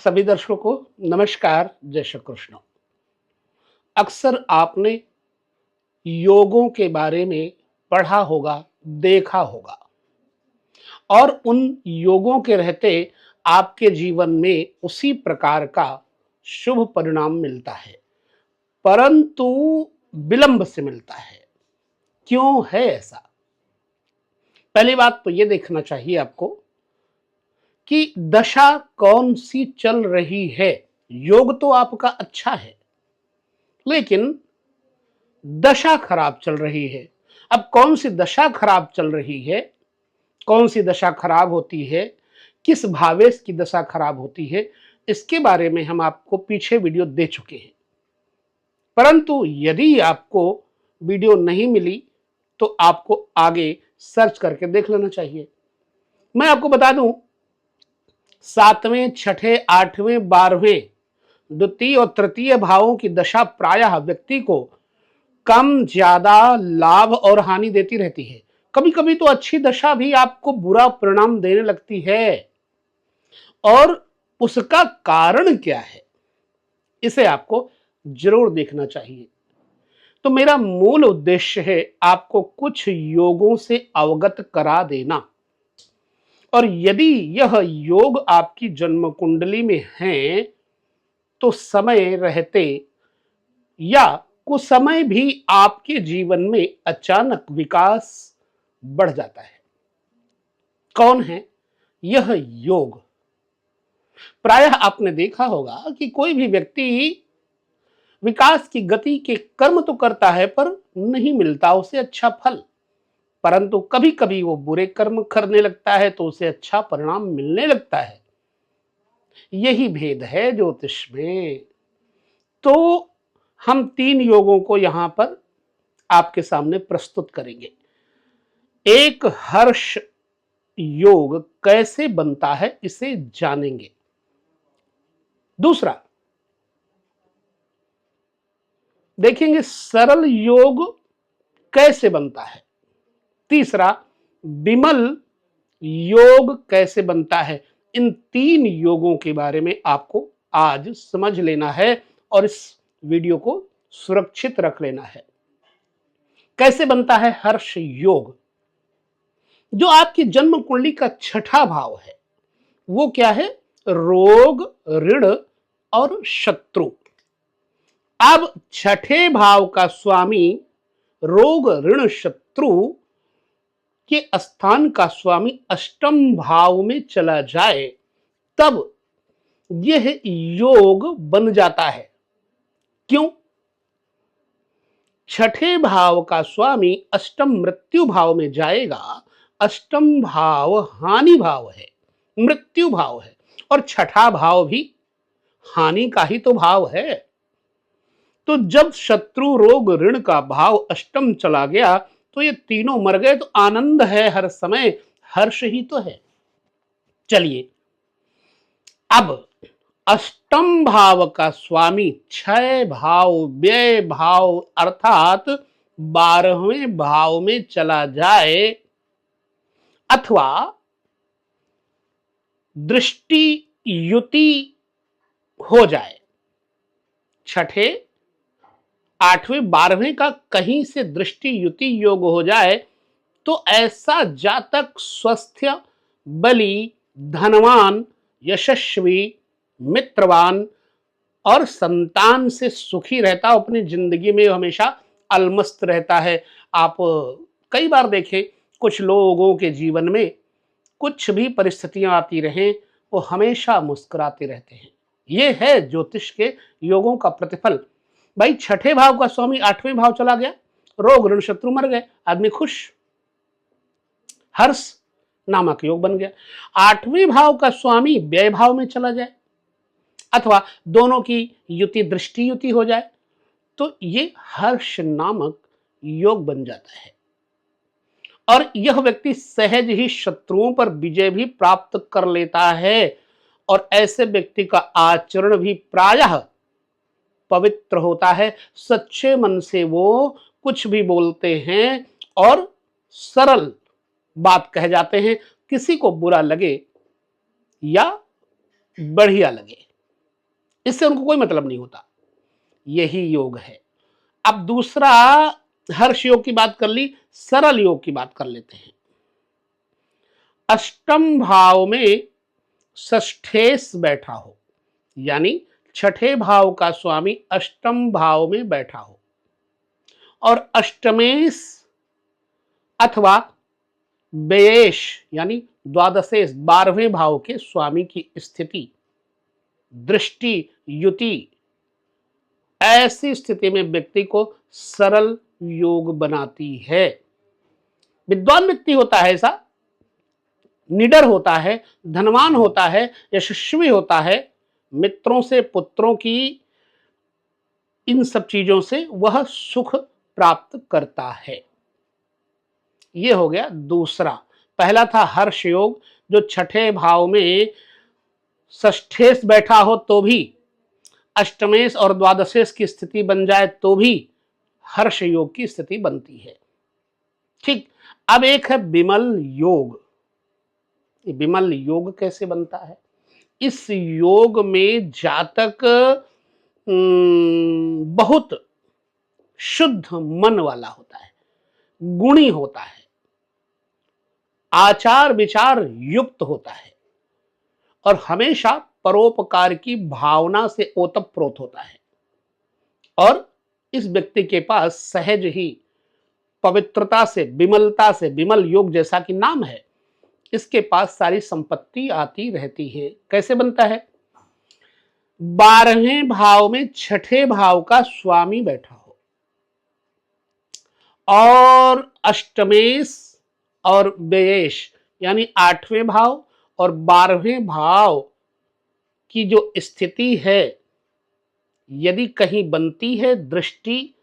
सभी दर्शकों को नमस्कार, जय श्री कृष्ण। अक्सर आपने योगों के बारे में पढ़ा होगा, देखा होगा और उन योगों के रहते आपके जीवन में उसी प्रकार का शुभ परिणाम मिलता है, परंतु विलंब से मिलता है। क्यों है ऐसा? पहली बात तो ये देखना चाहिए आपको कि दशा कौन सी चल रही है। योग तो आपका अच्छा है, लेकिन दशा खराब चल रही है। अब कौन सी दशा खराब चल रही है, कौन सी दशा खराब होती है, किस भावेश की दशा खराब होती है, इसके बारे में हम आपको पीछे वीडियो दे चुके हैं। परंतु यदि आपको वीडियो नहीं मिली तो आपको आगे सर्च करके देख लेना चाहिए। मैं आपको बता दूं, 7वें, 6ठे, 8वें, 12वें द्वितीय और तृतीय भावों की दशा प्रायः व्यक्ति को कम ज्यादा लाभ और हानि देती रहती है। कभी कभी तो अच्छी दशा भी आपको बुरा परिणाम देने लगती है, और उसका कारण क्या है इसे आपको जरूर देखना चाहिए। तो मेरा मूल उद्देश्य है आपको कुछ योगों से अवगत करा देना, और यदि यह योग आपकी जन्म कुंडली में है तो समय रहते या कुछ समय भी आपके जीवन में अचानक विकास बढ़ जाता है। कौन है यह योग? प्रायः आपने देखा होगा कि कोई भी व्यक्ति विकास की गति के कर्म तो करता है पर नहीं मिलता उसे अच्छा फल, परंतु कभी कभी वो बुरे कर्म करने लगता है तो उसे अच्छा परिणाम मिलने लगता है। यही भेद है ज्योतिष में। तो हम 3 योगों को यहां पर आपके सामने प्रस्तुत करेंगे। एक, हर्ष योग कैसे बनता है इसे जानेंगे। दूसरा, देखेंगे सरल योग कैसे बनता है। तीसरा, विमल योग कैसे बनता है। इन 3 योगों के बारे में आपको आज समझ लेना है और इस वीडियो को सुरक्षित रख लेना है। कैसे बनता है हर्ष योग? जो आपकी जन्म कुंडली का 6ठा भाव है वो क्या है? रोग, ऋण और शत्रु। अब 6ठे भाव का स्वामी रोग, ऋण, शत्रु के स्थान का स्वामी अष्टम भाव में चला जाए तब यह योग बन जाता है। क्यों? 6ठे भाव का स्वामी अष्टम मृत्यु भाव में जाएगा। अष्टम भाव हानि भाव है, मृत्यु भाव है, और 6ठा भाव भी हानि का ही तो भाव है। तो जब शत्रु, रोग, ऋण का भाव अष्टम चला गया तो ये तीनों मर गए, तो आनंद है हर समय, हर्ष ही तो है। चलिए, अब अष्टम भाव का स्वामी 6 भाव, व्यय भाव अर्थात 12वें भाव में चला जाए अथवा दृष्टि युति हो जाए। 6ठे, 8वें, 12वें का कहीं से दृष्टि युति योग हो जाए तो ऐसा जातक स्वस्थ, बली, धनवान, यशस्वी, मित्रवान और संतान से सुखी रहता, अपनी जिंदगी में हमेशा अलमस्त रहता है। आप कई बार देखें, कुछ लोगों के जीवन में कुछ भी परिस्थितियां आती रहें वो हमेशा मुस्कुराते रहते हैं। ये है ज्योतिष के योगों का प्रतिफल। भाई 6ठे भाव का स्वामी 8वें भाव चला गया, रोग, ऋण, शत्रु मर गए, आदमी खुश, हर्ष नामक योग बन गया। 8वें भाव का स्वामी व्यय भाव में चला जाए अथवा दोनों की युति, दृष्टि युति हो जाए तो ये हर्ष नामक योग बन जाता है, और यह व्यक्ति सहज ही शत्रुओं पर विजय भी प्राप्त कर लेता है। और ऐसे व्यक्ति का आचरण भी प्रायः पवित्र होता है। सच्चे मन से वो कुछ भी बोलते हैं और सरल बात कह जाते हैं, किसी को बुरा लगे या बढ़िया लगे। इससे उनको कोई मतलब नहीं होता। यही योग है। अब दूसरा, हर्ष योग की बात कर ली, सरल योग की बात कर लेते हैं। अष्टम भाव में षष्ठेश बैठा हो, यानी छठे भाव का स्वामी अष्टम भाव में बैठा हो और अष्टमेश अथवा व्ययेश यानी द्वादशेश 12वें भाव के स्वामी की स्थिति, दृष्टि, युति, ऐसी स्थिति में व्यक्ति को सरल योग बनाती है। विद्वान व्यक्ति होता है ऐसा, निडर होता है, धनवान होता है, यशस्वी होता है, मित्रों से, पुत्रों की, इन सब चीजों से वह सुख प्राप्त करता है। यह हो गया दूसरा। पहला था हर्ष योग, जो छठे भाव में षष्ठेश बैठा हो तो भी, अष्टमेश और द्वादशेश की स्थिति बन जाए तो भी हर्ष योग की स्थिति बनती है। ठीक। अब एक है विमल योग। विमल योग कैसे बनता है? इस योग में जातक बहुत शुद्ध मन वाला होता है, गुणी होता है, आचार विचार युक्त होता है और हमेशा परोपकार की भावना से ओतप्रोत होता है। और इस व्यक्ति के पास सहज ही पवित्रता से, विमलता से, विमल योग जैसा कि नाम है, इसके पास सारी संपत्ति आती रहती है। कैसे बनता है? 12वें भाव में छठे भाव का स्वामी बैठा हो और अष्टमेश और व्ययेश यानी 8वें भाव और 12वें भाव की जो स्थिति है, यदि कहीं बनती है दृष्टि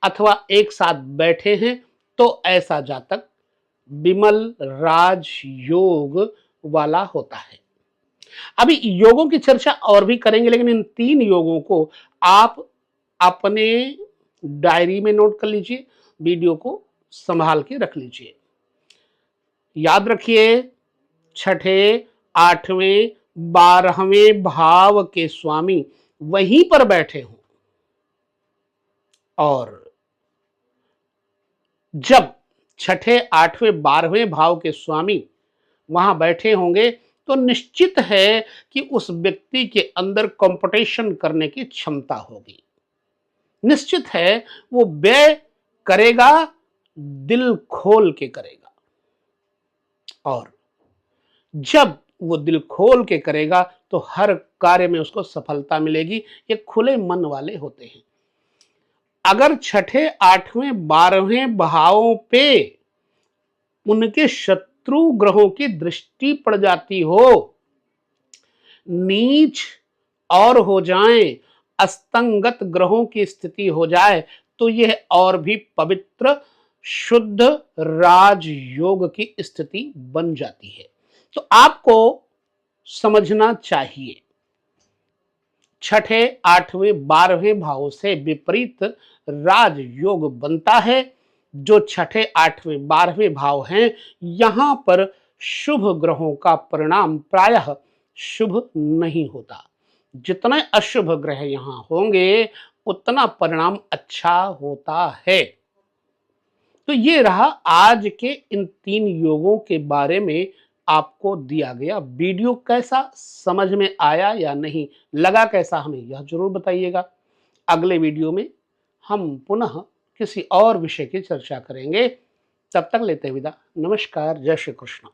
अथवा एक साथ बैठे हैं, तो ऐसा जातक विमल राज योग वाला होता है। अभी योगों की चर्चा और भी करेंगे, लेकिन इन 3 योगों को आप अपने डायरी में नोट कर लीजिए, वीडियो को संभाल के रख लीजिए। याद रखिए, छठे, 8वें, 12वें भाव के स्वामी वहीं पर बैठे हों और जब छठे, 8वें, 12वें भाव के स्वामी वहां बैठे होंगे तो निश्चित है कि उस व्यक्ति के अंदर कंपटीशन करने की क्षमता होगी। निश्चित है वो व्यय करेगा, दिल खोल के करेगा और जब वो दिल खोल के करेगा तो हर कार्य में उसको सफलता मिलेगी। ये खुले मन वाले होते हैं। अगर छठे, 8वें, 12वें भावों पे उनके शत्रु ग्रहों की दृष्टि पड़ जाती हो, नीच और हो जाएं, अस्तंगत ग्रहों की स्थिति हो जाए, तो यह और भी पवित्र शुद्ध राजयोग की स्थिति बन जाती है। तो आपको समझना चाहिए, छठे, 8वें, 12वें भाव से विपरीत राजयोग बनता है। जो छठे, 8वें, 12वें भाव हैं, यहां पर शुभ ग्रहों का परिणाम प्रायः शुभ नहीं होता। जितने अशुभ ग्रह यहां होंगे उतना परिणाम अच्छा होता है। तो ये रहा आज के इन 3 योगों के बारे में आपको दिया गया वीडियो। कैसा समझ में आया या नहीं, लगा कैसा, हमें यह जरूर बताइएगा। अगले वीडियो में हम पुनः किसी और विषय की चर्चा करेंगे। तब तक लेते हैं विदा। नमस्कार। जय श्री कृष्ण।